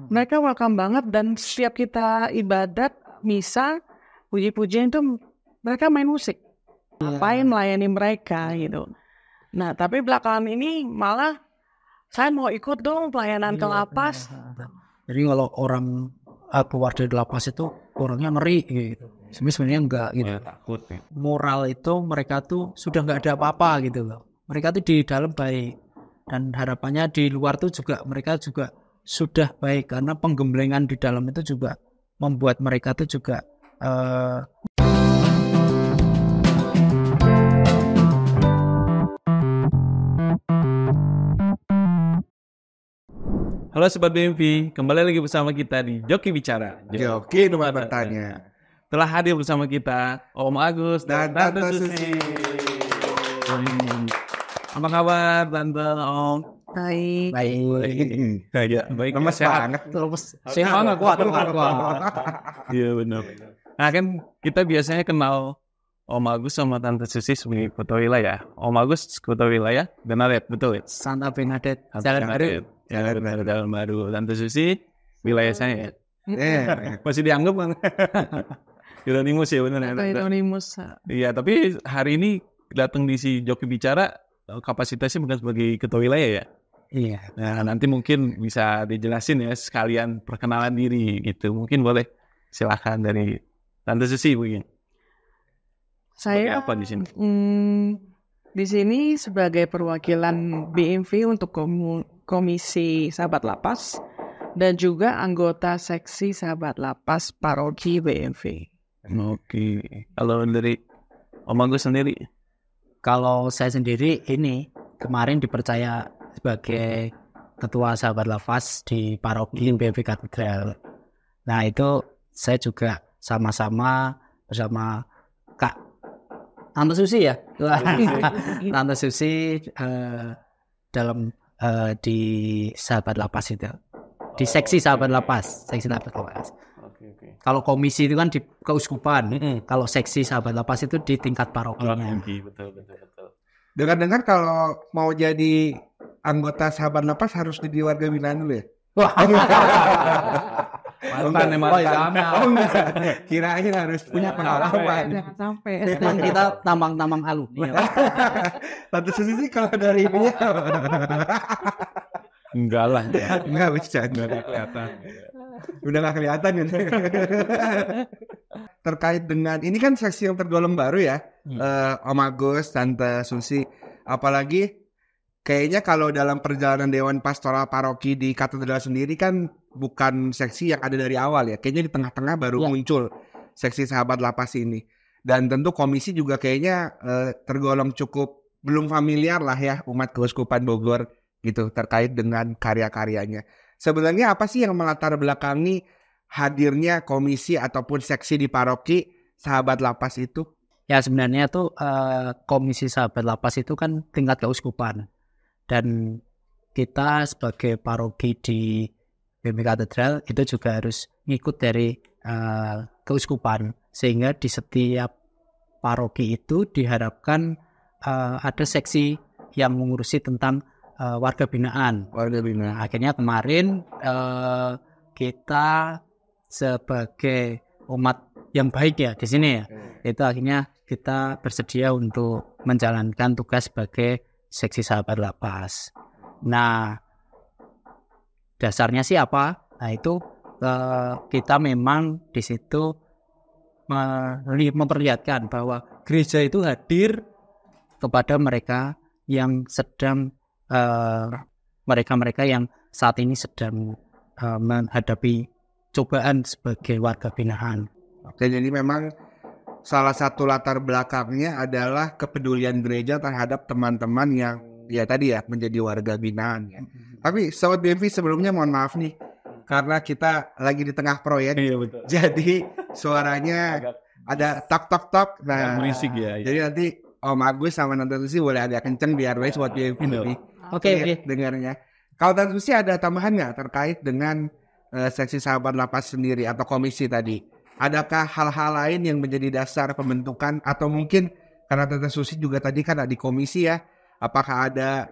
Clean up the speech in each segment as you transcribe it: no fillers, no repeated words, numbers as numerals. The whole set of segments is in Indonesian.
Mereka welcome banget, dan setiap kita ibadat, misa, puji-pujian itu mereka main musik. Ngapain melayani mereka gitu. Nah, tapi belakangan ini malah saya mau ikut dong pelayanan ke lapas. Jadi kalau orang keluar dari lapas itu orangnya ngeri gitu. Sebenarnya enggak gitu. Takut ya. Moral itu mereka tuh sudah enggak ada apa-apa gitu loh. Mereka tuh di dalam baik, dan harapannya di luar tuh juga mereka juga sudah baik, karena penggemblengan di dalam itu juga membuat mereka tuh juga Halo Sobat BMV, kembali lagi bersama kita di Joki Bicara. Joki Nomor Bertanya. Telah hadir bersama kita Om Agus dan Tante Susi. Apa kabar Tante, Om? Baik. Baik. Lemes banget. sehat nggak kuat. Iya benar. Nah kan kita biasanya kenal Om Agus sama Tante Susi sebagai ketua wilayah. Om Agus ketua wilayah Benaret, betul ya? Santa Bernadette Jalan Baru. Jalan Baru. Tante Susi wilayah saya. Masih dianggap kan? Hieronymus ya benar. Hieronymus. Iya, tapi hari ini datang di si Joki Bicara kapasitasnya bukan sebagai ketua wilayah ya. Iya. Nah, nanti mungkin bisa dijelasin ya sekalian perkenalan diri gitu. Mungkin boleh silakan dari Tante Susi mungkin. Saya apa di sini? Di sini sebagai perwakilan BMV untuk Komisi Sahabat Lapas dan juga anggota seksi Sahabat Lapas Paroki BMV. Oke. Kalau dari Om Agus sendiri? Kalau saya sendiri ini kemarin dipercaya sebagai ketua Sahabat Lapas di Paroki BMV Katedral. Nah itu saya juga sama-sama bersama Kak Tante Susi ya. Tante Susi dalam di Sahabat Lapas itu. Di seksi Sahabat Lapas, seksi Sahabat Lapas. Oke. Kalau komisi itu kan di keuskupan. Kalau seksi Sahabat Lapas itu di tingkat parokinya. Betul. Dengar-dengar kalau mau jadi anggota Sahabat Lapas harus jadi warga binaan dulu ya? Wah. Mantan emang. Kirain harus punya pengalaman. Jangan sampai. Memang kita tambang-tambang alumni. Tante Susi sih kalau dari ininya Enggak lah. enggak bisa. Kelihatan. Udah nggak kelihatan ya. Terkait dengan ini kan seksi yang tergolong baru ya, Om Agus, Tante Susi. Apalagi kayaknya kalau dalam perjalanan Dewan Pastoral Paroki di Katedral sendiri kan bukan seksi yang ada dari awal ya. Kayaknya di tengah-tengah baru muncul seksi Sahabat Lapas ini. Dan tentu komisi juga kayaknya tergolong cukup belum familiar lah ya umat Keuskupan Bogor gitu terkait dengan karya-karyanya. Sebenarnya apa sih yang melatar belakangi hadirnya komisi ataupun seksi di paroki Sahabat Lapas itu? Ya sebenarnya tuh komisi Sahabat Lapas itu kan tingkat keuskupan. Dan kita sebagai paroki di BMV Katedral itu juga harus ngikut dari keuskupan. Sehingga di setiap paroki itu diharapkan ada seksi yang mengurusi tentang warga binaan. Akhirnya kemarin kita sebagai umat yang baik ya di sini ya, itu akhirnya kita bersedia untuk menjalankan tugas sebagai seksi Sahabat Lapas. Nah, dasarnya sih apa? Nah itu kita memang di situ memperlihatkan bahwa gereja itu hadir kepada mereka yang sedang mereka-mereka yang saat ini sedang menghadapi cobaan sebagai warga binaan. Oke, jadi memang salah satu latar belakangnya adalah kepedulian gereja terhadap teman-teman yang ya tadi ya menjadi warga binaan ya. Tapi Sobat BMV sebelumnya mohon maaf nih karena kita lagi di tengah proyek. Iya betul. Jadi suaranya ada tok. Nah, berisik ya. Jadi nanti Om Agus sama Tante Susi boleh agak kenceng biar Sobat BMV lebih Oke. dengarnya. Kalau Tante Susi ada tambahan nggak terkait dengan seksi Sahabat Lapas sendiri atau komisi tadi? Adakah hal-hal lain yang menjadi dasar pembentukan atau mungkin karena Tante Susi juga tadi kan ada di komisi ya? Apakah ada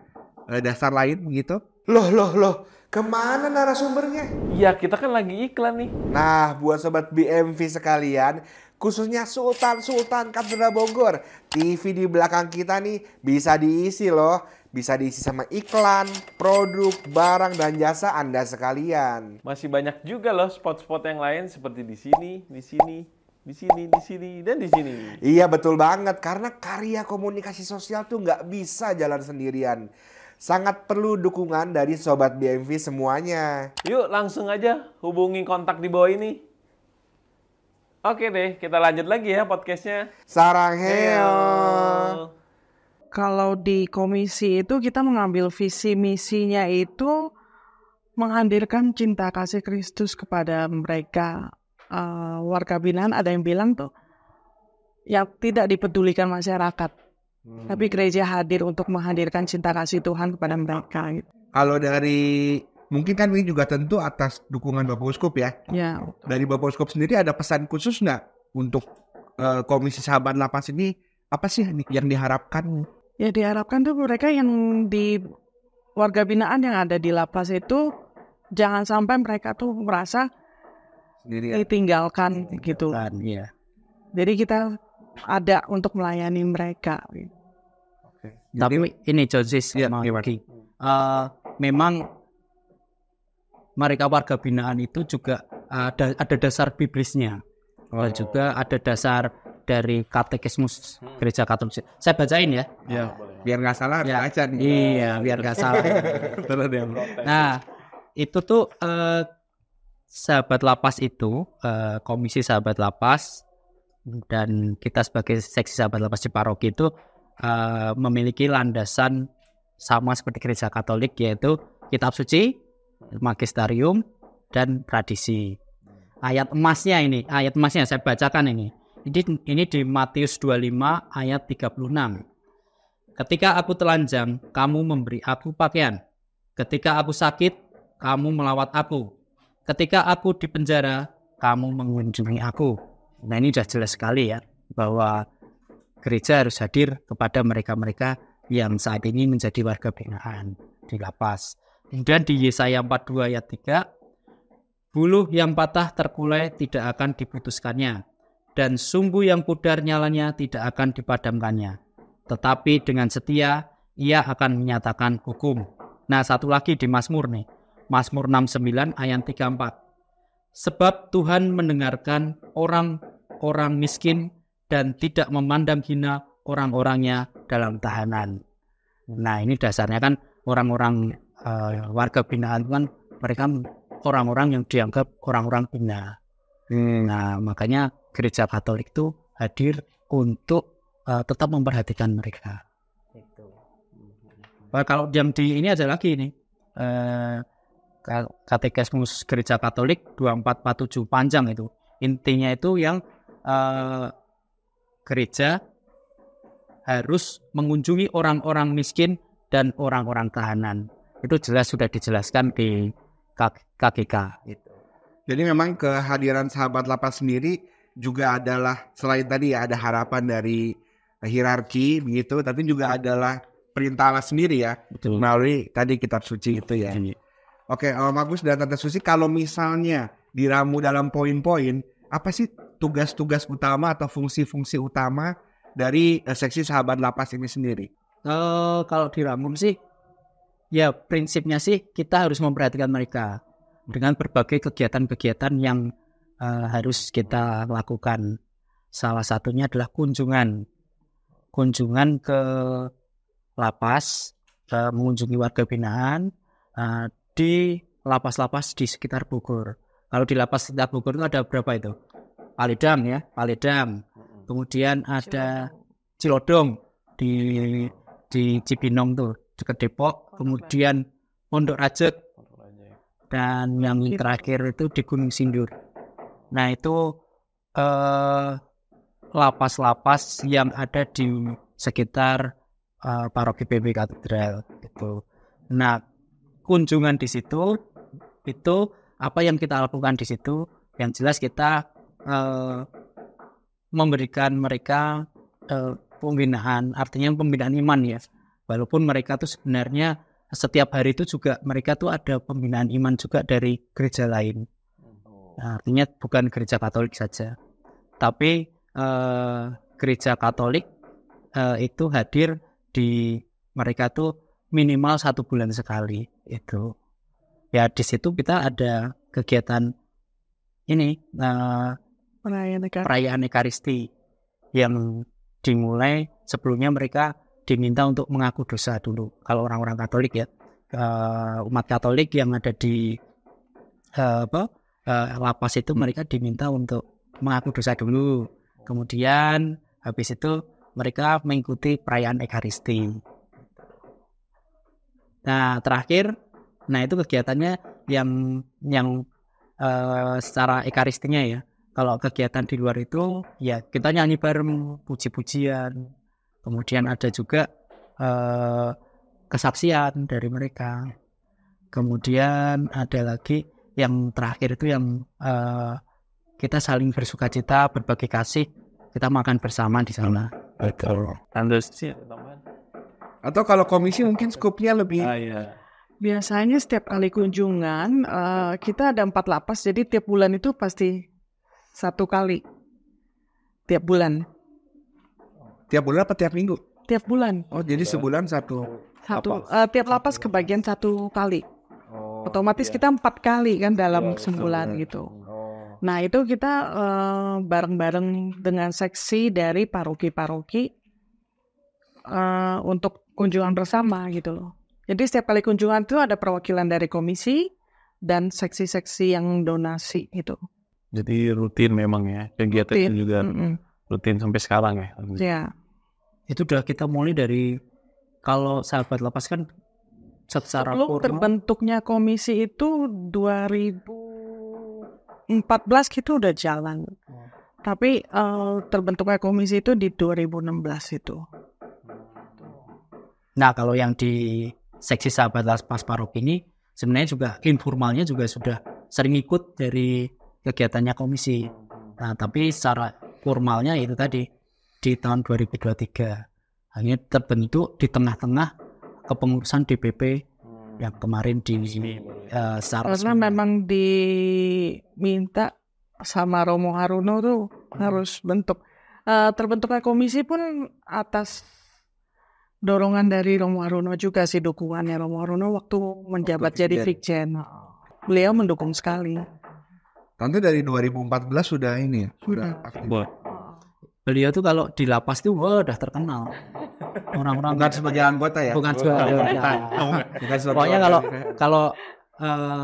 dasar lain begitu? Loh, kemana narasumbernya? Iya, kita kan lagi iklan nih. Nah, buat sobat BMV sekalian, khususnya Sultan Katedral Bogor, TV di belakang kita nih bisa diisi loh. Bisa diisi sama iklan, produk, barang, dan jasa Anda sekalian. Masih banyak juga loh spot-spot yang lain seperti di sini, di sini, di sini, di sini, dan di sini. Iya betul banget, karena karya komunikasi sosial tuh nggak bisa jalan sendirian. Sangat perlu dukungan dari Sobat BMV semuanya. Yuk langsung aja hubungi kontak di bawah ini. Oke deh, kita lanjut lagi ya podcastnya. Sarang heo. Kalau di komisi itu kita mengambil visi misinya itu menghadirkan cinta kasih Kristus kepada mereka. Warga binaan ada yang bilang tuh yang tidak dipedulikan masyarakat. Tapi gereja hadir untuk menghadirkan cinta kasih Tuhan kepada mereka. Gitu. Kalau dari, mungkin kan ini juga tentu atas dukungan Bapak Uskup ya. Ya. Dari Bapak Uskup sendiri ada pesan khusus nggak untuk Komisi Sahabat Lapas ini? Apa sih yang diharapkan? Ya diharapkan tuh mereka yang di warga binaan yang ada di lapas itu jangan sampai mereka tuh merasa ditinggalkan gitu. Iya. Jadi kita ada untuk melayani mereka. Tapi ini Josis memang mereka warga binaan itu juga ada dasar biblisnya. Dan juga ada dasar dari katekismus gereja Katolik. Saya bacain ya. Ya, Biar nggak salah Ya. baca nih. Iya, biar nggak salah. Nah, itu tuh sahabat lapas itu, komisi sahabat lapas dan kita sebagai seksi sahabat lapas di paroki itu memiliki landasan sama seperti gereja Katolik, yaitu kitab suci, magisterium, dan tradisi. Ayat emasnya saya bacakan ini. Ini di Matius 25 ayat 36. Ketika aku telanjang, kamu memberi aku pakaian. Ketika aku sakit, kamu melawat aku. Ketika aku di penjara, kamu mengunjungi aku. Nah, ini sudah jelas sekali ya, bahwa gereja harus hadir kepada mereka-mereka yang saat ini menjadi warga binaan di lapas. Kemudian di Yesaya 42 ayat 3, buluh yang patah terkulai tidak akan diputuskannya, dan sumbu yang pudar nyalanya tidak akan dipadamkannya. Tetapi dengan setia, ia akan menyatakan hukum. Nah, satu lagi di Mazmur nih. Mazmur 69 ayat 34. Sebab Tuhan mendengarkan orang-orang miskin dan tidak memandang hina orang-orangnya dalam tahanan. Nah, ini dasarnya kan orang-orang warga binaan kan mereka orang-orang yang dianggap orang-orang hina. Nah, makanya gereja Katolik itu hadir untuk tetap memperhatikan mereka. Kalau yang di ini ada lagi nih, katekismus gereja Katolik 2447 panjang itu. Intinya itu yang gereja harus mengunjungi orang-orang miskin dan orang-orang tahanan. Itu jelas sudah dijelaskan di KGK. Gitu. Jadi memang kehadiran sahabat lapas sendiri juga adalah, selain tadi ya ada harapan dari hierarki begitu, tapi juga adalah perintah Allah sendiri ya. Betul. Melalui tadi kitab suci itu ya. Oke, Om Agus dan Tante Susi, kalau misalnya diramu dalam poin-poin, apa sih tugas-tugas utama atau fungsi-fungsi utama dari seksi sahabat lapas ini sendiri? Kalau diramu sih, ya prinsipnya sih kita harus memperhatikan mereka dengan berbagai kegiatan-kegiatan yang harus kita lakukan. Salah satunya adalah kunjungan ke lapas, mengunjungi warga binaan di lapas-lapas di sekitar Bogor. Kalau di lapas sekitar Bogor itu ada berapa itu? Paledam. Kemudian ada Cilodong di Cibinong tuh, dekat Depok. Kemudian Pondok Rajek. Dan yang terakhir itu di Gunung Sindur. Nah, itu lapas-lapas yang ada di sekitar paroki BMV Katedral gitu. Nah, kunjungan di situ itu apa yang kita lakukan di situ? Yang jelas kita memberikan mereka pembinaan, artinya pembinaan iman ya. Walaupun mereka tuh sebenarnya setiap hari itu juga mereka tuh ada pembinaan iman juga dari gereja lain. Nah, artinya bukan gereja Katolik saja, tapi gereja Katolik itu hadir di mereka tuh minimal 1 bulan sekali itu. Ya di situ kita ada kegiatan ini perayaan Ekaristi yang dimulai sebelumnya mereka diminta untuk mengaku dosa dulu. Kalau orang-orang Katolik ya, umat Katolik yang ada di lapas itu mereka diminta untuk mengaku dosa dulu. Kemudian habis itu mereka mengikuti perayaan Ekaristi. Nah terakhir, itu kegiatannya yang secara Ekaristinya ya. Kalau kegiatan di luar itu ya kita nyanyi bareng, puji-pujian. Kemudian ada juga kesaksian dari mereka. Kemudian ada lagi yang terakhir itu yang kita saling bersukacita, berbagi kasih, kita makan bersama di sana. Betul. Atau kalau komisi mungkin skupnya lebih. Biasanya setiap kali kunjungan kita ada 4 lapas, jadi tiap bulan itu pasti 1 kali. Tiap bulan. Tiap bulan apa tiap minggu? Tiap bulan. Oh, jadi sebulan 1. Tiap lapas kebagian 1 kali. Otomatis kita 4 kali kan dalam sebulan gitu. Nah itu kita bareng-bareng dengan seksi dari paroki-paroki untuk kunjungan bersama gitu loh. Jadi setiap kali kunjungan itu ada perwakilan dari komisi dan seksi-seksi yang donasi itu. Jadi rutin memang ya, kegiatan juga rutin sampai sekarang ya. Ya. Itu udah kita mulai dari, kalau sahabat lapas kan secara formal. Terbentuknya komisi itu 2014 kita udah jalan. Tapi terbentuknya komisi itu di 2016 itu. Nah kalau yang di seksi sahabat lapas paroki ini sebenarnya juga informalnya juga sudah sering ikut dari kegiatannya komisi. Nah tapi secara formalnya itu tadi di tahun 2023 hanya terbentuk di tengah-tengah kepengurusan DPP yang kemarin di secara karena memang diminta sama Romo Haruno tuh harus bentuk. Terbentuknya komisi pun atas dorongan dari Romo Haruno juga sih, dukungannya Romo Haruno waktu menjabat jadi Vikjen. Beliau mendukung sekali. Tante dari 2014 sudah ini ya? Sudah aktif. Beliau tuh kalau di lapas tuh udah terkenal. Orang-orang bukan sebagai anggota ya? Bukan sebagai anggota. Pokoknya kalau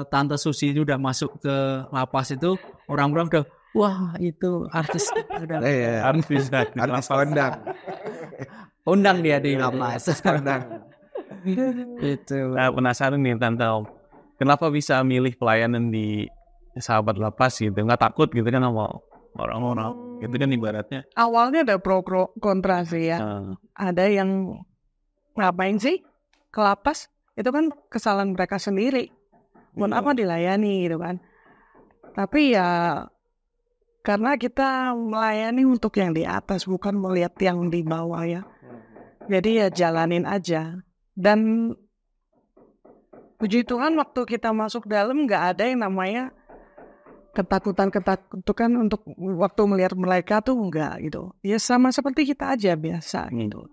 Tante Susi itu udah masuk ke lapas itu orang-orang udah wah itu artis artis undang dia di lapas. Itu. Nah, penasaran nih Tante, kenapa bisa milih pelayanan di sahabat lapas gitu? Nggak takut gitu kan sama orang-orang gitu kan ibaratnya? Awalnya ada pro kontra sih ya. Ada yang ngapain sih ke lapas? Itu kan kesalahan mereka sendiri. Buat apa dilayani gitu kan? Tapi ya karena kita melayani untuk yang di atas, bukan melihat yang di bawah ya. Jadi ya jalanin aja. Dan puji Tuhan waktu kita masuk dalam nggak ada yang namanya ketakutan untuk waktu melihat mereka tuh enggak gitu. Ya sama seperti kita aja biasa gitu.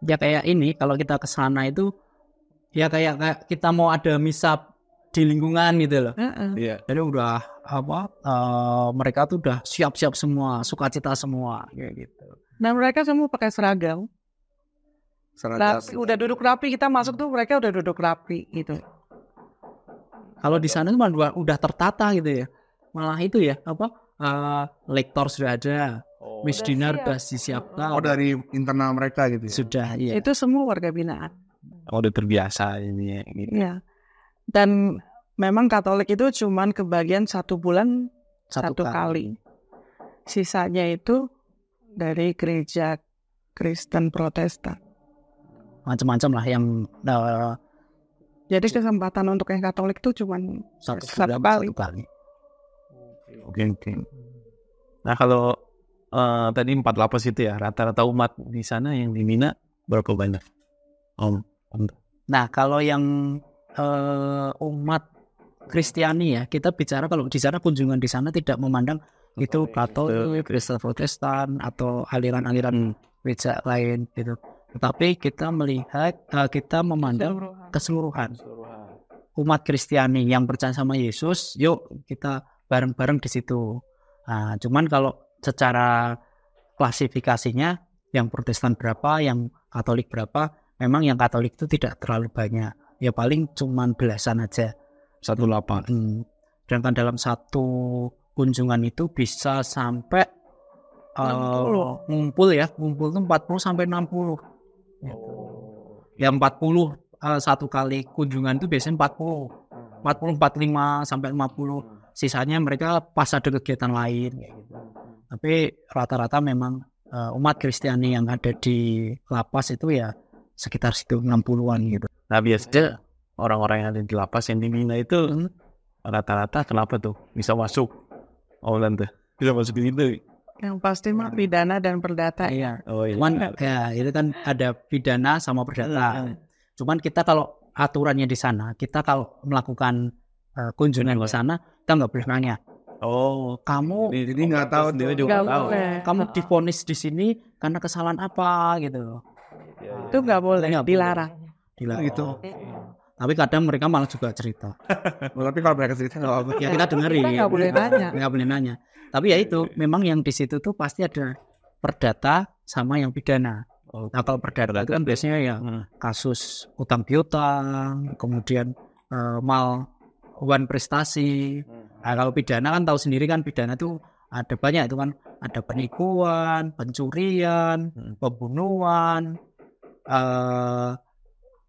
Ya kayak ini kalau kita ke sana itu ya kayak kita mau ada misa di lingkungan gitu loh. Jadi udah mereka tuh udah siap-siap semua, sukacita semua kayak gitu. Nah mereka semua pakai seragam. Udah duduk rapi, kita masuk tuh mereka udah duduk rapi gitu. Kalau di sana tuh udah tertata gitu ya. Malah itu ya lektor sudah ada, misdinar sudah disiapkan. Oh dari internal mereka gitu ya? Sudah, iya. Itu semua warga binaan. Udah terbiasa ini gitu. Iya. Dan memang Katolik itu cuman kebagian 1 bulan 1 kali. Sisanya itu dari gereja Kristen Protestan. Macam-macam lah yang jadi kesempatan untuk yang Katolik itu cuma 1 kali. Oke. Nah kalau tadi 4 lapas itu ya, rata-rata umat di sana yang di Mina berapa banyak? Nah, kalau yang umat Kristiani ya, kita bicara kalau di sana kunjungan di sana tidak memandang itu Katolik, Kristen Protestan atau aliran-aliran gereja lain gitu. Tetapi kita melihat kita memandang keseluruhan umat Kristiani yang percaya sama Yesus. Yuk kita bareng-bareng di situ. Nah, cuman kalau secara klasifikasinya yang Protestan berapa, yang Katolik berapa, memang yang Katolik itu tidak terlalu banyak. Ya paling cuman belasan aja. 18. Sedangkan dalam satu kunjungan itu bisa sampai ngumpul tuh 40 sampai 60. Ya 40 satu kali kunjungan itu biasanya 40 45 sampai 50. Sisanya mereka pas ada kegiatan lain kayak gitu. Tapi rata-rata memang umat Kristiani yang ada di lapas itu ya sekitar situ 60-an gitu. Nah biasanya orang-orang yang ada di lapas yang di Mina itu rata-rata kenapa tuh bisa masuk? Oh nanti bisa masuk di situ. Yang pasti mah pidana dan perdata. Iya. Oh iya. Cuman ya itu kan ada pidana sama perdata. Cuman kita kalau aturannya di sana, kita kalau melakukan kunjungan ke sana, kita nggak boleh nanya. Oh, Kamu Jadi nggak tahu sendiri tuh. juga Nggak tahu. boleh. kamu divonis di sini karena kesalahan apa gitu. Itu nggak boleh, Nggak boleh. dilarang. Dilarang. Gitu. Tapi kadang mereka malah juga cerita. Tapi kalau mereka cerita nggak apa-apa. Ya kita dengerin. Kita nggak boleh nanya. Nggak boleh nanya. Tapi ya itu, memang yang di situ tuh pasti ada perdata sama yang pidana. Nah kalau perdata itu kan biasanya ya kasus utang piutang, kemudian mal prestasi. Nah kalau pidana kan tahu sendiri kan pidana itu ada banyak itu kan, ada penipuan, pencurian, pembunuhan,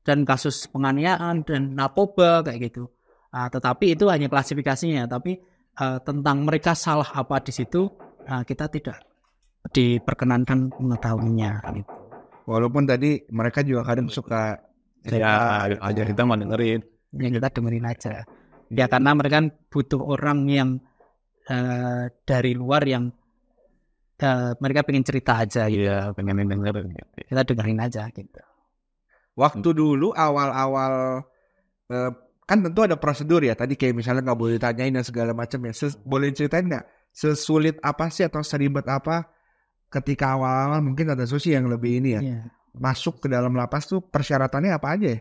dan kasus penganiayaan dan narkoba kayak gitu. Tetapi itu hanya klasifikasinya. Tapi tentang mereka salah apa di situ kita tidak diperkenankan mengetahuinya. Gitu. Walaupun tadi mereka juga kadang suka Ya aja kita mau dengerin. Yang kita dengerin aja. Ya karena mereka kan butuh orang yang dari luar yang mereka pengen cerita aja. Gitu. Iya pengen dengerin. Kita dengerin aja gitu. waktu dulu awal-awal kan tentu ada prosedur ya. Tadi kayak misalnya nggak boleh ditanyain dan segala macam ya. Boleh ceritain nggak sesulit apa sih atau seribet apa ketika awal-awal mungkin ada Susi yang lebih ini ya. Iya. Masuk ke dalam lapas tuh persyaratannya apa aja ya?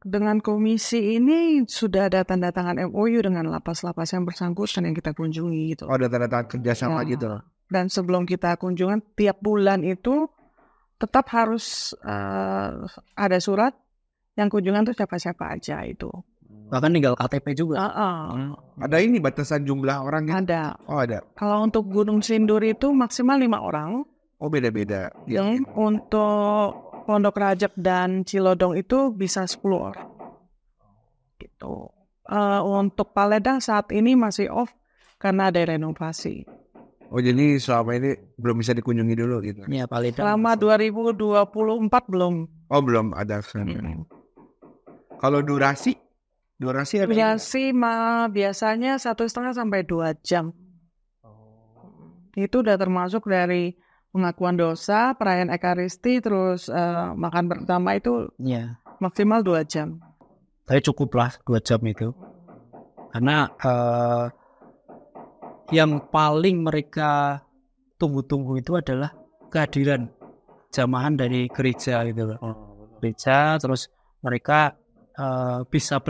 Dengan komisi ini sudah ada tanda tangan MOU dengan lapas-lapas yang bersangkutan yang kita kunjungi gitu. Oh, ada tanda-tanda kerjasama Ya. gitu. Dan sebelum kita kunjungan tiap bulan itu tetap harus ada surat yang kunjungan tuh siapa-siapa aja itu. Bahkan tinggal KTP juga. Ada ini batasan jumlah orang gitu? Ada. Oh ada. Kalau untuk Gunung Sindur itu maksimal 5 orang. Oh beda-beda. Ya. Yang untuk Pondok Rajab dan Cilodong itu bisa 10 orang. Gitu. Untuk Paledang saat ini masih off karena ada renovasi. Oh jadi selama ini belum bisa dikunjungi dulu gitu. Ya paling Selama 2024 belum. Oh belum ada. Kalau durasi ada. Durasi biasanya 1,5 sampai 2 jam. Itu udah termasuk dari pengakuan dosa, perayaan Ekaristi, terus makan bersama itu ya. maksimal 2 jam. Tapi cukup lah 2 jam itu. Karena yang paling mereka tunggu-tunggu itu adalah kehadiran jamaah dari gereja gitu loh. Gereja terus mereka bisa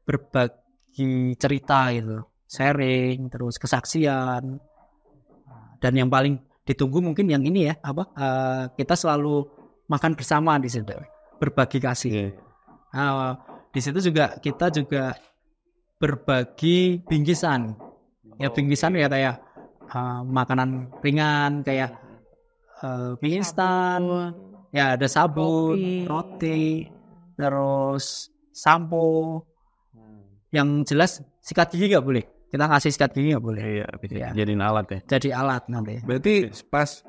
berbagi cerita gitu, sharing, terus kesaksian. Dan yang paling ditunggu mungkin yang ini ya, kita selalu makan bersama di situ, berbagi kasih. Di situ juga kita juga berbagi bingkisan. Ya bingkisan ya kayak makanan ringan kayak mie instan, ya ada sabun, roti, terus sampo. Yang jelas sikat gigi nggak boleh. Kita kasih sikat gigi nggak boleh. Iya, jadiin alat ya. Jadi alat nanti. Berarti pas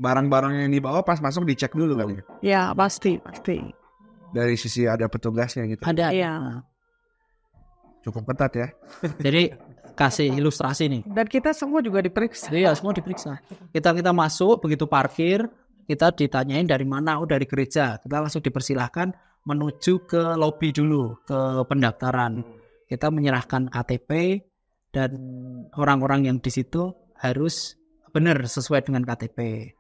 barang-barang yang dibawa pas masuk dicek dulu kali ya? Ya pasti. Dari sisi ada petugasnya gitu. Ada. Iya. Cukup ketat ya. Jadi kasih ilustrasi nih. Dan kita semua juga diperiksa. Iya semua diperiksa. Kita masuk begitu parkir kita ditanyain dari mana, dari gereja. Kita langsung dipersilahkan menuju ke lobi dulu, ke pendaftaran. Kita menyerahkan KTP dan orang-orang yang di situ harus benar sesuai dengan KTP.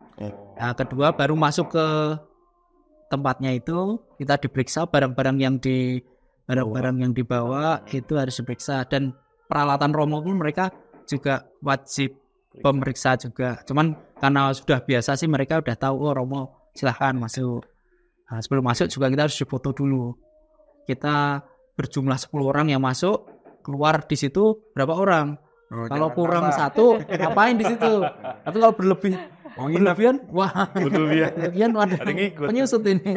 Nah, kedua baru masuk ke tempatnya itu, kita diperiksa barang-barang yang dibawa itu harus diperiksa, dan peralatan romo pun mereka juga wajib pemeriksa juga. Cuman karena sudah biasa sih, mereka udah tahu romo silahkan masuk. Nah, sebelum masuk juga kita harus difoto dulu. Kita berjumlah 10 orang yang masuk, keluar di situ berapa orang? Kalau kurang satu, ngapain di situ? Tapi kalau berlebihan, berlebihan waduh, penyusut ini.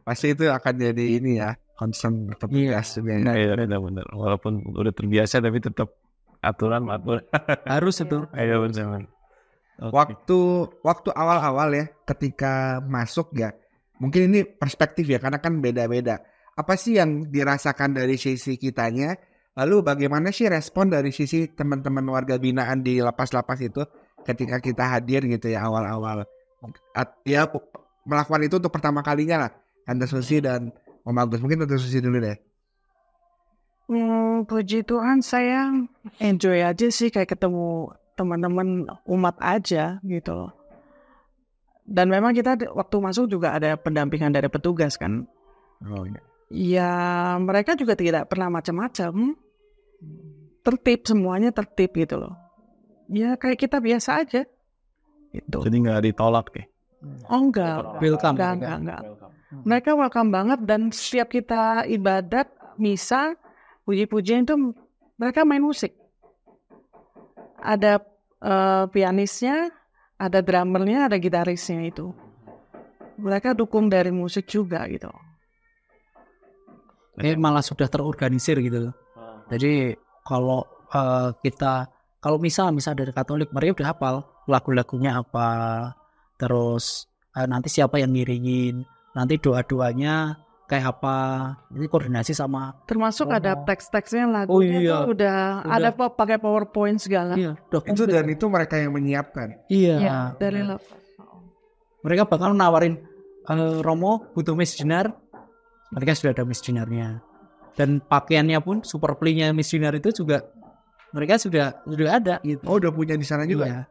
Pasti itu akan jadi ini ya, concern petugas sebenarnya. Iya, benar. Walaupun udah terbiasa tapi tetap aturan. Harus itu. Iya, benar. Waktu awal-awal ya, ketika masuk ya, mungkin ini perspektif ya, karena kan beda-beda. Apa sih yang dirasakan dari sisi kitanya? Lalu bagaimana sih respon dari sisi teman-teman warga binaan di lapas-lapas itu ketika kita hadir gitu ya awal-awal? Ya melakukan itu untuk pertama kalinya lah, Tante Susi dan Om Agus. Mungkin Tante Susi dulu deh. Puji Tuhan, saya enjoy aja sih, kayak ketemu teman-teman umat aja gitu loh. Dan memang kita waktu masuk juga ada pendampingan dari petugas kan. Oh iya. Ya mereka juga tidak pernah macam-macam, tertib, semuanya tertib gitu loh. Ya kayak kita biasa aja gitu. Jadi nggak ditolak ya? Oh enggak, enggak. Mereka welcome banget, dan setiap kita ibadat, misa, puji-pujian itu mereka main musik. Ada pianisnya, ada drummernya, ada gitarisnya itu. Mereka dukung dari musik juga gitu. Ini malah sudah terorganisir gitu. Jadi kalau kalau misal dari Katolik, mereka udah hafal lagu-lagunya apa, terus nanti siapa yang ngiringin, nanti doa-doanya kayak apa, ini koordinasi sama. Termasuk ada teks-teksnya, lagunya itu udah ada pakai PowerPoint segala. Iya, itu mereka yang menyiapkan. Iya. Ya, dari lapas. Mereka bakal nawarin Romo butuh missioner, mereka sudah ada missionernya. Dan pakaiannya pun superply-nya missioner itu juga mereka sudah ada gitu. Oh, udah punya di sana juga. Iya.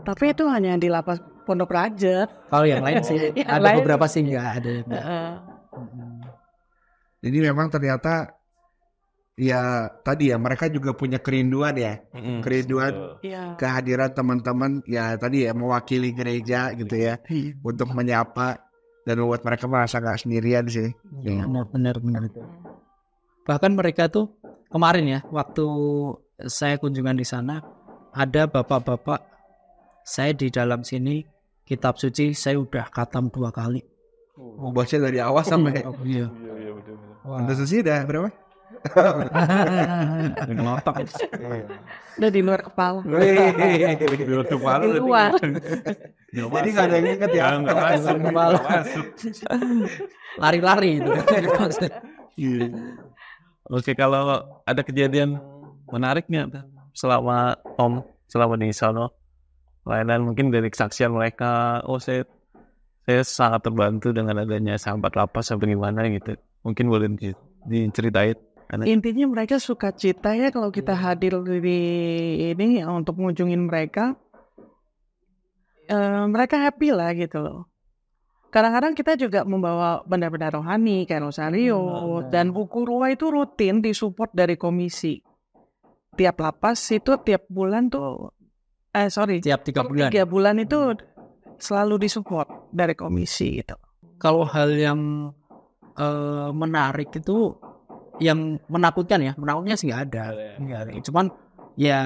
Tapi itu hanya di lapas Pondok Raja. Kalau yang lain sih ada lain, beberapa sih nggak ada. Jadi memang ternyata ya tadi ya mereka juga punya kerinduan ya, kerinduan kehadiran teman-teman ya tadi ya, mewakili gereja gitu ya, untuk menyapa dan membuat mereka merasa nggak sendirian sih. Benar itu. Bahkan mereka tuh kemarin ya, waktu saya kunjungan di sana, ada bapak-bapak, saya di dalam sini kitab suci saya udah khatam 2 kali. Baca dari awal sampai. Iya. Tante Susi udah berapa? Ngelotok. Udah di luar kepala. Di luar. Jadi nggak ada yang inget ya. Nggak masuk. Lari-lari itu. Oke, kalau ada kejadian menariknya selama di sana, layanan mungkin dari kesaksian mereka, saya sangat terbantu dengan adanya sahabat lapas sampai gimana gitu. Mungkin boleh diceritain. Intinya mereka suka cita ya kalau kita hadir di ini untuk mengunjungin mereka. Mereka happy lah gitu loh. Kadang-kadang kita juga membawa benda-benda rohani kayak rosario dan buku ruah itu rutin disupport dari komisi. Tiap lapas itu tiap bulan tuh tiap 3 bulan. 3 bulan itu selalu disupport dari komisi gitu. Kalau hal yang menarik itu yang menakutkan sih nggak ada. Cuman ya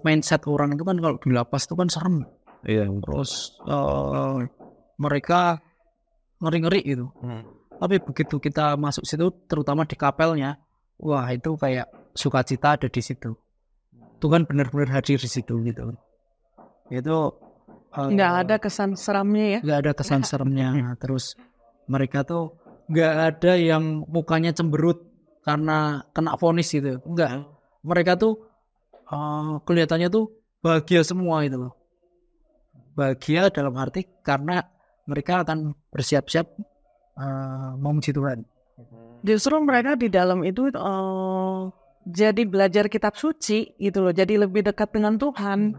mindset orang itu kan kalau di lapas itu kan serem. Iya. Terus mereka ngeri-ngeri gitu. Tapi begitu kita masuk situ, terutama di kapelnya, wah itu kayak sukacita ada di situ. Tuhan benar-benar hadir di situ gitu. Itu nggak ada kesan seramnya ya. Nggak ada kesan seramnya. Terus mereka tuh nggak ada yang mukanya cemberut karena kena vonis gitu. Enggak. Mereka tuh kelihatannya tuh bahagia semua itu loh. Bahagia dalam arti karena mereka akan bersiap-siap memuji Tuhan. Justru mereka di dalam itu jadi belajar kitab suci gitu loh. Jadi lebih dekat dengan Tuhan.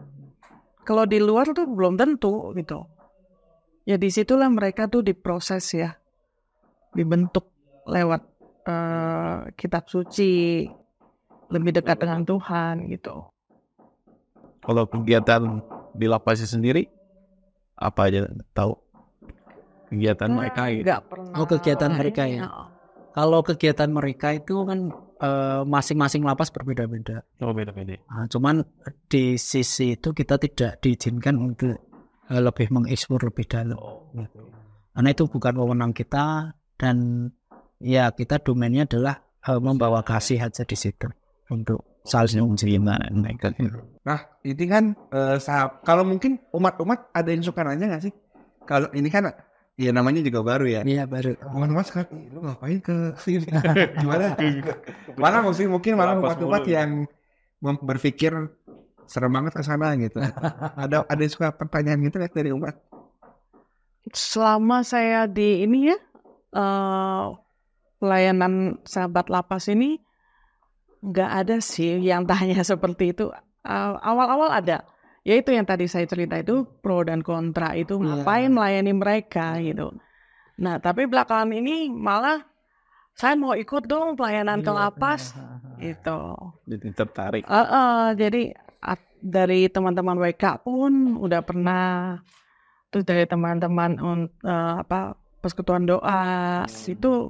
Kalau di luar tuh belum tentu gitu. Ya disitulah mereka tuh diproses ya. Dibentuk lewat kitab suci. Lebih dekat dengan Tuhan gitu. Kalau kegiatan di lapasnya sendiri, apa aja tahu? Kegiatan mereka gitu. Nggak pernah. Oh, kegiatan mereka ya. Kalau kegiatan mereka itu kan masing-masing lapas berbeda-beda. Oh, beda-beda. Nah, cuman di sisi itu kita tidak diizinkan untuk lebih mengeksplor lebih dalam. Karena itu bukan wewenang kita dan ya kita domainnya adalah membawa kasih aja di situ untuk saling menceritakan mereka. Nah, ini kan kalau mungkin umat-umat ada yang suka nanya nggak sih? Kalau ini kan ya namanya juga baru ya. Iya baru. Umat-umat sekarang, lu ngapain ke sini? Gimana? Mana mungkin malah umat-umat yang berpikir serem banget ke sana gitu. Ada yang suka pertanyaan gitu ya dari umat. Selama saya di ini ya pelayanan sahabat lapas ini nggak ada sih yang tanya seperti itu. Awal-awal ada, yaitu yang tadi saya cerita itu pro dan kontra itu ngapain melayani mereka gitu. Nah tapi belakangan ini malah saya mau ikut dong pelayanan ke lapas gitu. Jadi tertarik. Jadi dari teman-teman WK pun udah pernah, terus dari teman-teman persekutuan doa itu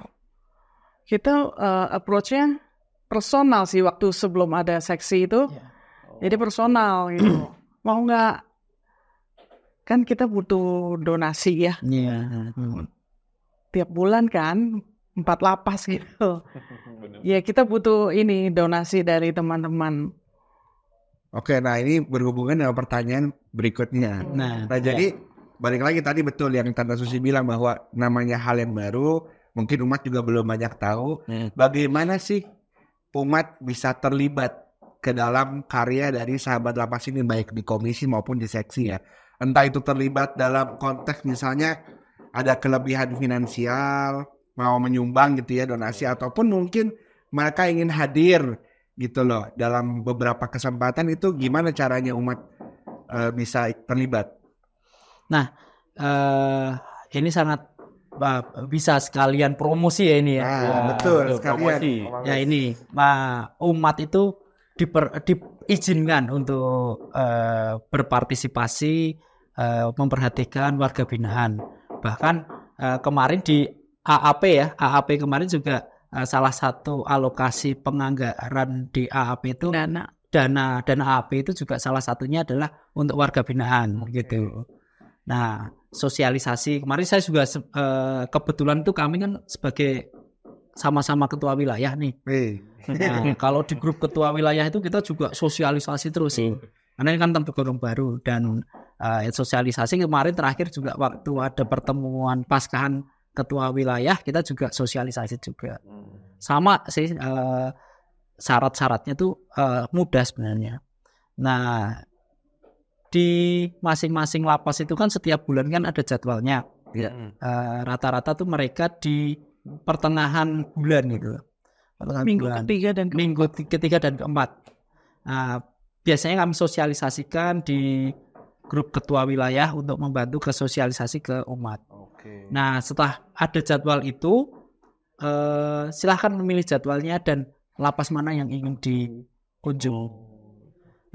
kita approach-nya personal sih waktu sebelum ada seksi itu. Jadi personal gitu. Mau nggak? Kan kita butuh donasi ya. Iya. Tiap bulan kan 4 lapas gitu. Ya kita butuh ini donasi dari teman-teman. Oke, nah ini berhubungan dengan pertanyaan berikutnya. Nah jadi balik lagi tadi betul yang Tante Susi bilang bahwa namanya hal yang baru, mungkin umat juga belum banyak tahu. Bagaimana sih umat bisa terlibat ke dalam karya dari sahabat lapas ini, baik di komisi maupun di seksi ya. Entah itu terlibat dalam konteks misalnya ada kelebihan finansial, mau menyumbang gitu ya, donasi, ataupun mungkin mereka ingin hadir gitu loh dalam beberapa kesempatan. Itu gimana caranya umat bisa terlibat? Nah ini sangat bisa sekalian promosi ya ini ya. Betul sekalian. Ya ini umat itu diizinkan untuk berpartisipasi, memperhatikan warga binaan. Bahkan kemarin di AAP kemarin juga salah satu alokasi penganggaran di AAP itu dana AAP itu juga salah satunya adalah untuk warga binaan gitu. Nah, sosialisasi kemarin saya juga kebetulan tuh kami kan sebagai sama-sama ketua wilayah nih. Nah, kalau di grup ketua wilayah itu kita juga sosialisasi terus sih. Karena ini kan tergolong baru dan sosialisasi kemarin terakhir juga waktu ada pertemuan paskahan ketua wilayah kita juga sosialisasi juga. Sama sih syarat-syaratnya tuh mudah sebenarnya. Nah, di masing-masing lapas itu kan setiap bulan kan ada jadwalnya. Rata-rata tuh mereka di pertengahan bulan gitu. Minggu ketiga dan keempat. Biasanya kami sosialisasikan di grup ketua wilayah untuk membantu ke sosialisasi ke umat. Nah, setelah ada jadwal itu, silahkan memilih jadwalnya dan lapas mana yang ingin dikunjung.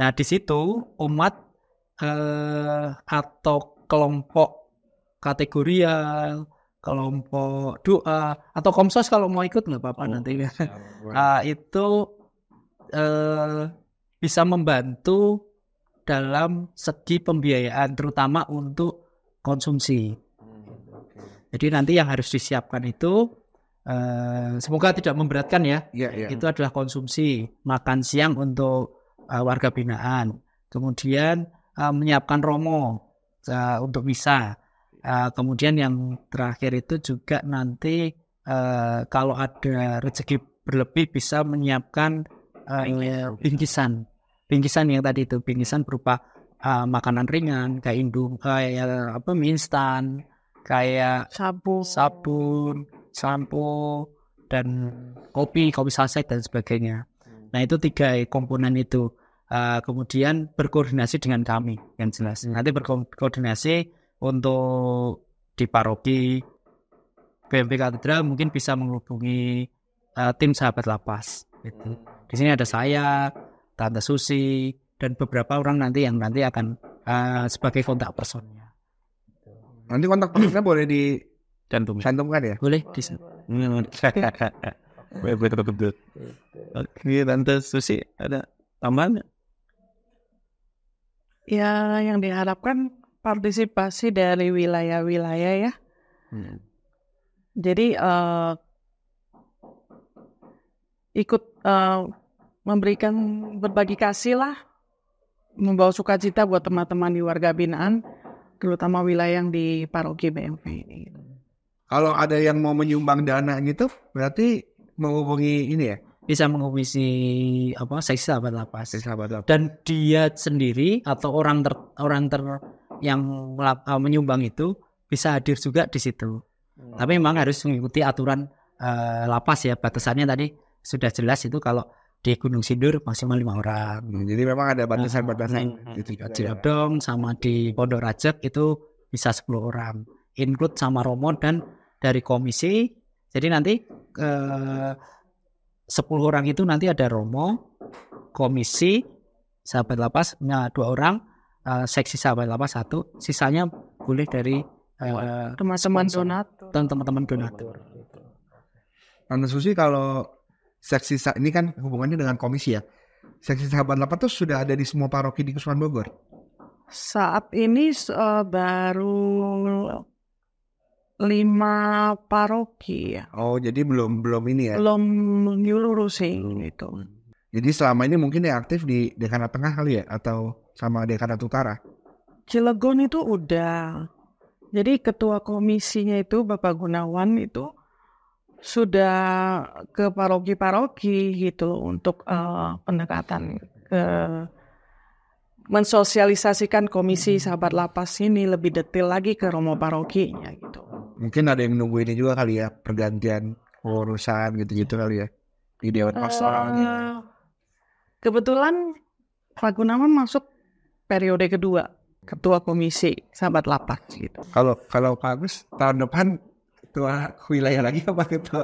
Nah, di situ umat atau kelompok kategorial, kelompok doa atau komsos kalau mau ikut nggak apa-apa nanti. Itu bisa membantu dalam segi pembiayaan terutama untuk konsumsi. Jadi nanti yang harus disiapkan itu semoga tidak memberatkan ya. Itu adalah konsumsi, makan siang untuk warga binaan. Kemudian menyiapkan romo untuk misa. Kemudian yang terakhir itu juga nanti kalau ada rezeki berlebih bisa menyiapkan bingkisan bingkisan yang tadi itu, bingkisan berupa makanan ringan kayak kayak mie instan, kayak sabun, sampo, dan kopi saset dan sebagainya. Nah itu 3 komponen itu. Kemudian berkoordinasi dengan kami yang jelas. Nanti berkoordinasi untuk di paroki BMP Katedral mungkin bisa menghubungi tim sahabat lapas. Gitu. Di sini ada saya, Tante Susi, dan beberapa orang nanti yang nanti akan sebagai kontak personnya. Nanti kontak personnya boleh dicantumkan ya? Boleh di sini. Betul. Oke, Tante Susi ada tambahan? Ya, yang diharapkan partisipasi dari wilayah-wilayah ya. Jadi ikut memberikan berbagi kasih lah, membawa sukacita buat teman-teman di warga binaan, terutama wilayah yang di paroki BMP ini. Kalau ada yang mau menyumbang dana gitu, berarti menghubungi ini ya? Bisa menghubungi seksi sahabat lapas. Dan dia sendiri atau orang yang menyumbang itu bisa hadir juga di situ. Tapi memang harus mengikuti aturan lapas ya. Batasannya tadi sudah jelas itu kalau di Gunung Sindur maksimal 5 orang. Jadi memang ada batasan-batasan. Di Cirebon sama di Pondok Rajek itu bisa 10 orang. Include sama Romo dan dari komisi. Jadi nanti 10 orang itu nanti ada Romo, komisi, sahabat lapas 2 orang, seksi sahabat lapas 1, sisanya boleh dari teman-teman donatur. Dan teman-teman donatur. Tante Susi, kalau seksi ini kan hubungannya dengan komisi ya. Seksi sahabat lapas itu sudah ada di semua paroki di Kesuruhan Bogor. Saat ini baru 5 paroki ya. Oh, jadi belum ini ya? Belum nyurusin gitu. Jadi selama ini mungkin yang aktif di Dekanat Tengah kali ya? Atau sama Dekanat Utara? Cilegon itu udah. Jadi ketua komisinya itu Bapak Gunawan itu sudah ke paroki-paroki gitu untuk pendekatan mensosialisasikan komisi sahabat lapas ini lebih detail lagi ke Romo parokinya gitu. Mungkin ada yang nunggu ini juga kali ya, pergantian urusan gitu-gitu kali ya di Dewan Pastoralnya. Kebetulan Pak Gunawan masuk periode kedua ketua komisi sahabat lapas gitu. Kalau Pak Agus tahun depan ketua wilayah lagi apa ketua?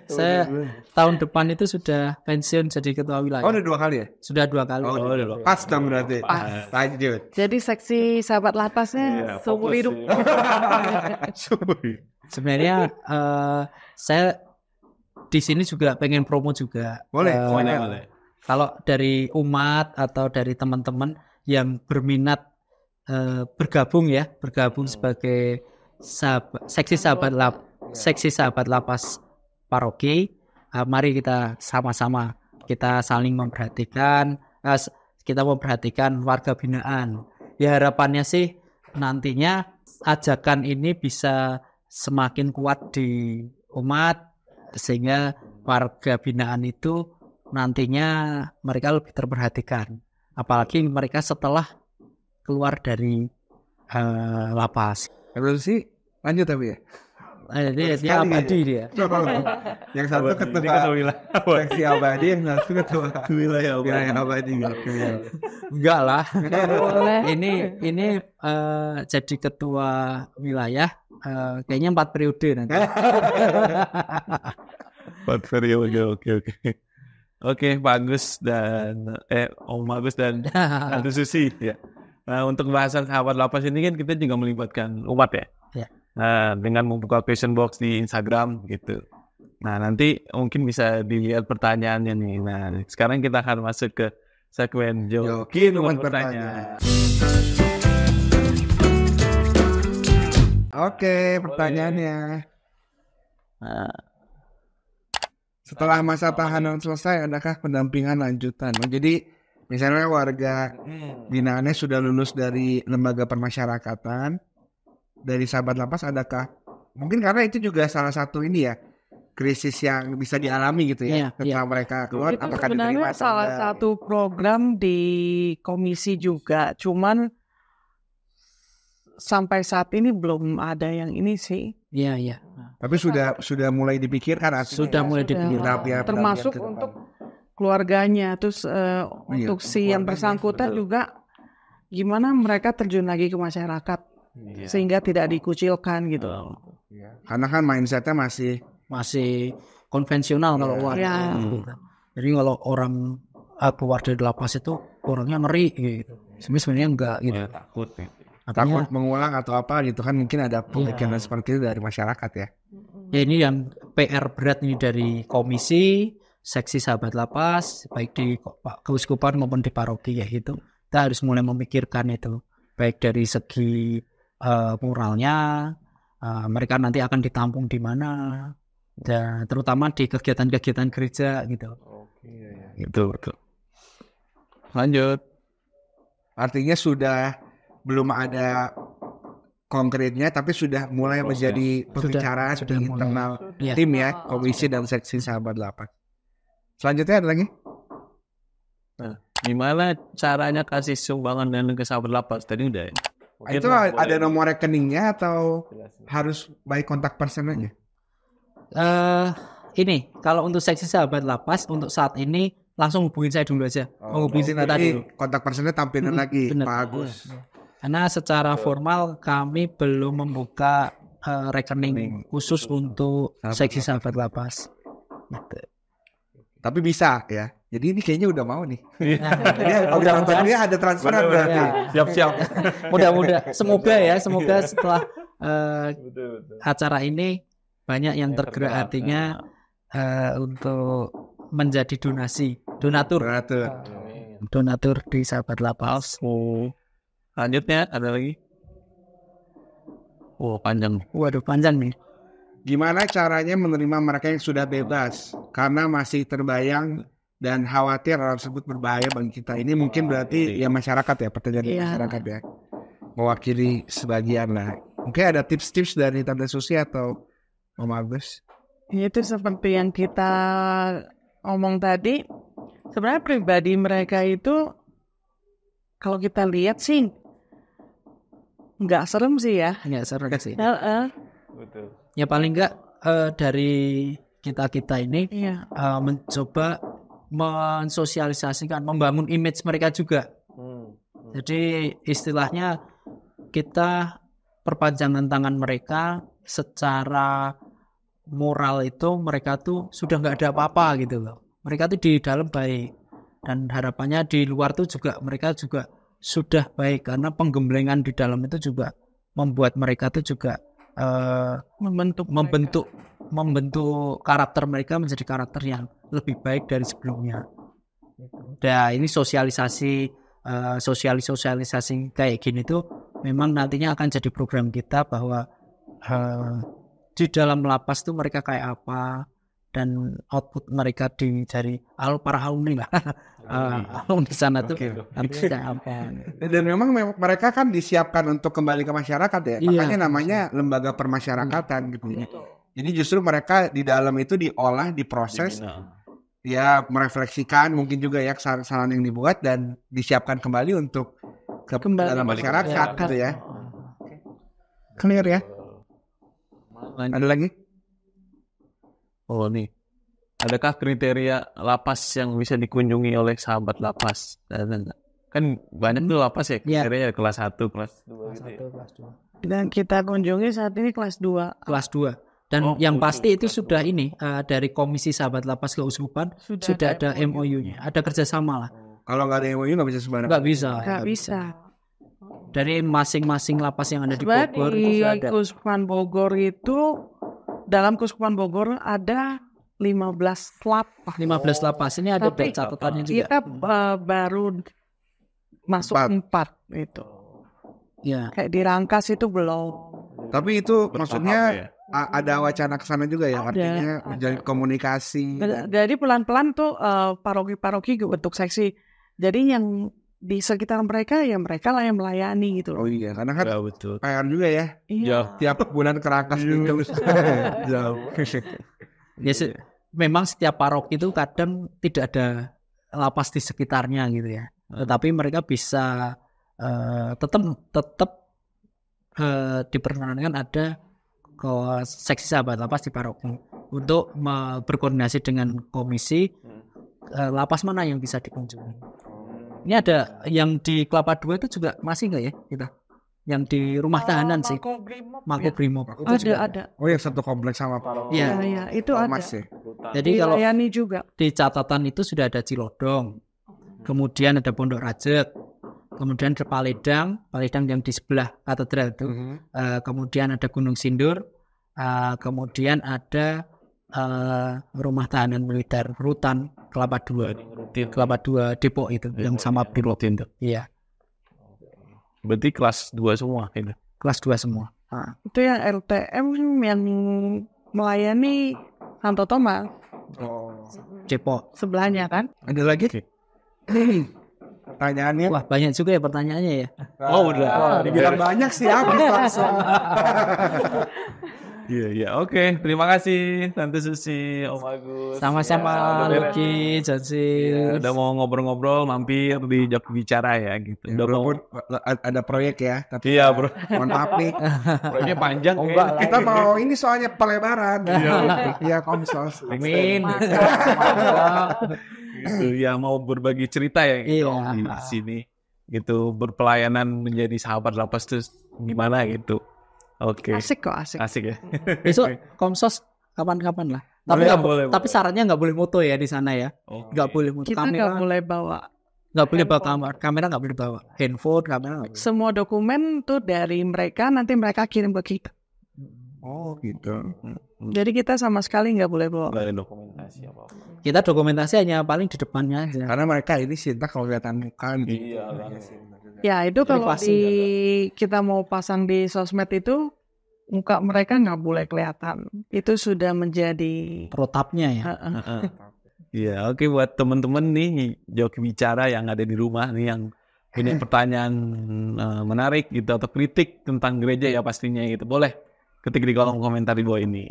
Saya tahun depan itu sudah pensiun jadi ketua wilayah. Oh, udah 2 kali ya? Sudah 2 kali. Oh, udah. Pas dong berarti. Lanjut. Jadi seksi sahabat lapasnya seumur hidup. Sebenarnya saya di sini juga pengen promo juga. Boleh. Kalau dari umat atau dari teman-teman yang berminat bergabung sebagai seksi sahabat lapas paroki, mari kita sama-sama kita saling memperhatikan, kita memperhatikan warga binaan. Ya harapannya sih nantinya ajakan ini bisa semakin kuat di umat sehingga warga binaan itu nantinya mereka lebih terperhatikan. Apalagi mereka setelah keluar dari lapas. Terus sih lanjut tapi ya. Dia abadi dia. Yang satu ketua seksi abadi, yang satu ketua wilayah abadi. Enggak lah. Ini jadi ketua wilayah kayaknya 4 periode nanti. 4 periode, oke. Oke, Pak Agus dan Om Agus dan Tante Susi ya. Nah, untuk bahasan sahabat lapas ini kan kita juga melibatkan umat ya. Nah, dengan membuka question box di Instagram gitu. Nah, nanti mungkin bisa dilihat pertanyaannya nih. Nah, sekarang kita akan masuk ke segmen Joki Umat Bertanya. Oke, pertanyaannya. Nah, setelah masa tahanan selesai, adakah pendampingan lanjutan? Jadi, misalnya warga binaannya sudah lulus dari lembaga permasyarakatan, dari sahabat lapas, adakah? Mungkin karena itu juga salah satu ini ya, krisis yang bisa dialami gitu ya. Setelah mereka keluar, Itu apakah diterima sebenarnya atau salah enggak? satu program di komisi juga, cuman sampai saat ini belum ada yang ini sih. Iya. Tapi sudah mulai dipikirkan artinya. Sudah mulai dipikirkan. Termasuk untuk keluarganya, terus untuk si yang bersangkutan juga gimana mereka terjun lagi ke masyarakat sehingga tidak dikucilkan gitu. Karena kan mindsetnya Masih konvensional kalau warga. Jadi kalau orang keluar dari lapas itu orangnya ngeri gitu. Sebenarnya enggak gitu. Takut gitu. takut mengulang atau apa gitu kan, mungkin ada pemikiran seperti itu dari masyarakat ya. Ya ini yang PR berat ini dari komisi, seksi sahabat lapas, baik di keuskupan maupun di paroki ya itu. Kita harus mulai memikirkan itu, baik dari segi moralnya, mereka nanti akan ditampung di mana, dan terutama di kegiatan-kegiatan gereja gitu. Betul. Lanjut. Artinya sudah belum ada konkretnya, tapi sudah mulai menjadi pembicaraan di internal tim ya, komisi dan seksi sahabat lapas. Selanjutnya ada lagi? Nah, gimana caranya kasih sumbangan dan ke sahabat lapas? Tadi udah ya. Itu ada nomor rekeningnya atau harus by kontak personnya? Ini kalau untuk seksi sahabat lapas untuk saat ini langsung hubungin saya dulu aja. Hubungin nanti kontak personnya tampilin lagi bener. Pak Agus. Karena secara formal kami belum membuka rekening khusus untuk seksi sahabat lapas. Gitu. Tapi bisa ya. Jadi ini kayaknya udah mau nih. Udah nonton dia ada transferan berarti. Siap-siap. Mudah-mudahan semoga setelah acara ini banyak yang tergerak hatinya untuk menjadi donatur di sahabat lapas. Lanjutnya ada lagi. Panjang. Waduh, panjang nih. Gimana caranya menerima mereka yang sudah bebas karena masih terbayang dan khawatir hal tersebut berbahaya bagi kita. Ini mungkin berarti ya masyarakat ya, pertanyaan masyarakat ya, mewakili sebagian lah. Mungkin ada tips-tips dari Tante Susi atau Om Agus. Itu seperti yang kita omong tadi, sebenarnya pribadi mereka itu kalau kita lihat sih nggak serem sih ya. Nggak serem sih. Betul. Ya paling nggak dari kita ini mencoba mensosialisasikan, membangun image mereka juga. Jadi istilahnya kita perpanjangan tangan mereka secara moral itu mereka tuh sudah nggak ada apa-apa gitu loh. Mereka tuh di dalam baik dan harapannya di luar tuh juga mereka juga sudah baik karena penggemblengan di dalam itu juga membuat mereka tuh juga membentuk karakter mereka menjadi karakter yang lebih baik dari sebelumnya. Nah ini sosialisasi kayak gini tuh memang nantinya akan jadi program kita bahwa di dalam lapas tuh mereka kayak apa dan output mereka dari para alumni lah. Alumni sana tuh nanti kayak apa. Dan memang mereka kan disiapkan untuk kembali ke masyarakat ya. Makanya namanya lembaga permasyarakatan gitu ya. Jadi justru mereka di dalam itu diolah, diproses, ya merefleksikan mungkin juga ya kesalahan yang dibuat dan disiapkan kembali untuk dalam masyarakat gitu ya. Clear ya? Ada lagi? Nih. Adakah kriteria lapas yang bisa dikunjungi oleh sahabat lapas? Kan banyak tuh lapas ya kriteria kelas 1, kelas 2 gitu. Dan kita kunjungi saat ini kelas 2. Kelas 2. Dan yang pasti itu sudah ini dari Komisi Sahabat Lapas Keuskupan sudah ada MOU-nya, ada kerjasama lah. Kalau nggak ada MOU nggak bisa sembarangan. Nggak bisa. Dari masing-masing lapas yang ada di Bogor. Di Keuskupan Bogor itu dalam Keuskupan Bogor ada 15 lapas. 15 lapas ini ada catatannya juga. Kita baru masuk 4 itu. Ya. Kayak di Rangkas itu belum. Tapi itu maksudnya ada wacana ke sana juga ya, artinya menjalin komunikasi. Jadi pelan-pelan tuh paroki-paroki bentuk seksi. Jadi yang di sekitar mereka ya mereka lah yang melayani gitu. Oh iya, karena kan betul. PR juga ya. Iya. Tiap bulan ke Rangkas gitu. Jauh. Ya, memang setiap paroki itu kadang tidak ada lapas di sekitarnya gitu ya. Tetapi mereka bisa tetap diperkenankan ada seksi sahabat lapas di paroki untuk berkoordinasi dengan komisi lapas mana yang bisa dikunjungi. Ini ada yang di Kelapa II itu juga masih nggak ya kita? Yang di rumah tahanan sih. Makobrimob. Ada. Oh ya, satu kompleks sama paroki. Iya. Ya, itu ada. Ormas ya. Jadi kalau Dilayani juga. di catatan itu sudah ada Cilodong, kemudian ada Pondok Rajek, kemudian ada Paledang yang di sebelah katedral itu, kemudian ada Gunung Sindur, kemudian ada rumah tahanan militer Rutan Kelapa II Depok itu yang sama Brimob itu. Iya, Berarti kelas 2 semua itu. kelas 2 semua. Itu yang LTM yang melayani Santo Thomas Oh. Depok. sebelahnya kan. Ada lagi? Pertanyaannya? Wah, banyak juga ya pertanyaannya ya. Oh, udah. Dibilang banyak sih habis langsung. Iya, oke. Terima kasih Tante Susi, Om Agus. Sama-sama Lucky, Jansi. Udah mau ngobrol-ngobrol, mampir di Joki Bicara ya gitu. Ya, Udah mau. walaupun ada proyek ya, tapi Iya, bro. mohon maaf nih. Proyeknya panjang. Oh, enggak lah. Kita mau ini soalnya pelebaran. Iya, konsos. Amin. Gitu. Ya mau berbagi cerita ya Iya. di sini. Gitu, berpelayanan menjadi sahabat lapas terus gimana gitu. Oke. Asik kok, asik. Asik ya. Besok Komsos kapan-kapan lah. Tapi Boleh, nggak- boleh, tapi boleh. syaratnya nggak boleh moto ya di sana ya. Oke. Nggak boleh moto. Kita nggak boleh bawa. Nggak boleh bawa kamera nggak boleh bawa. Handphone, kamera nggak boleh. Semua dokumen tuh dari mereka, nanti mereka kirim ke kita. Oh, gitu. Jadi kita sama sekali nggak boleh bawa. Nggak ada dokumentasi apa-apa. Kita dokumentasi hanya paling di depannya aja. Karena mereka ini cinta kalau kelihatan muka gitu. Iya lah. Ya itu kalau pasti kita mau pasang di sosmed itu muka mereka nggak boleh kelihatan. Itu sudah menjadi Protapnya ya. Iya, oke buat teman-teman nih Joki Bicara yang ada di rumah nih yang punya pertanyaan menarik gitu atau kritik tentang gereja ya pastinya gitu. Boleh ketik di kolom komentar di bawah ini.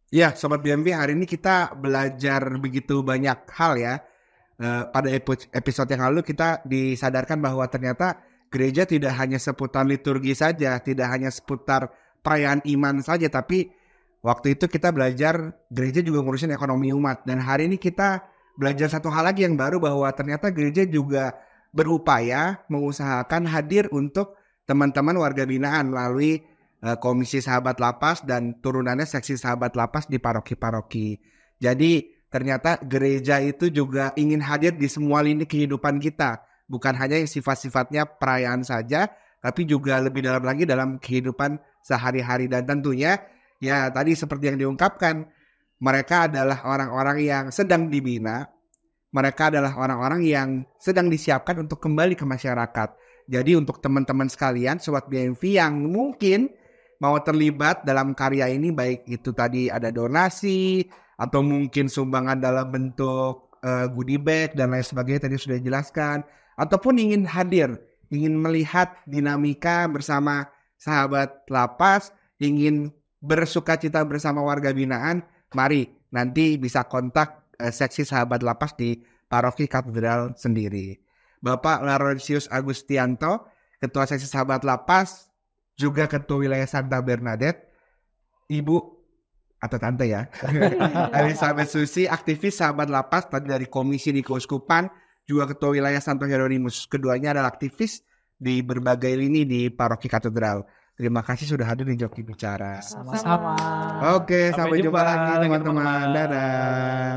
Ya, Sobat BMV, hari ini kita belajar begitu banyak hal ya. Pada episode yang lalu kita disadarkan bahwa ternyata gereja tidak hanya seputar liturgi saja, tidak hanya seputar perayaan iman saja, tapi waktu itu kita belajar gereja juga ngurusin ekonomi umat. Dan hari ini kita belajar satu hal lagi yang baru, bahwa ternyata gereja juga berupaya mengusahakan hadir untuk teman-teman warga binaan melalui Komisi Sahabat Lapas dan turunannya seksi Sahabat Lapas di paroki-paroki. Jadi ternyata gereja itu juga ingin hadir di semua lini kehidupan kita. Bukan hanya yang sifat-sifatnya perayaan saja, tapi juga lebih dalam lagi dalam kehidupan sehari-hari. Dan tentunya, ya tadi seperti yang diungkapkan, mereka adalah orang-orang yang sedang dibina. Mereka adalah orang-orang yang sedang disiapkan untuk kembali ke masyarakat. Jadi untuk teman-teman sekalian, Sobat BMV yang mungkin mau terlibat dalam karya ini, baik itu tadi ada donasi, atau mungkin sumbangan dalam bentuk goodie bag dan lain sebagainya tadi sudah dijelaskan, ataupun ingin hadir, ingin melihat dinamika bersama sahabat lapas, ingin bersukacita bersama warga binaan, mari nanti bisa kontak seksi sahabat lapas di paroki katedral sendiri. Bapak Laurentius Agustianto, Ketua Seksi Sahabat Lapas, juga Ketua Wilayah Santa Bernadette, Ibu atau Tante ya, Elizabeth Susi, aktivis Sahabat Lapas, tadi dari Komisi di Keuskupan, juga Ketua Wilayah Santo Hieronymus. Keduanya adalah aktivis di berbagai lini di Paroki Katedral. Terima kasih sudah hadir di Joki Bicara. Sama-sama. Oke, sampai jumpa lagi teman-teman. teman-teman. Dadah.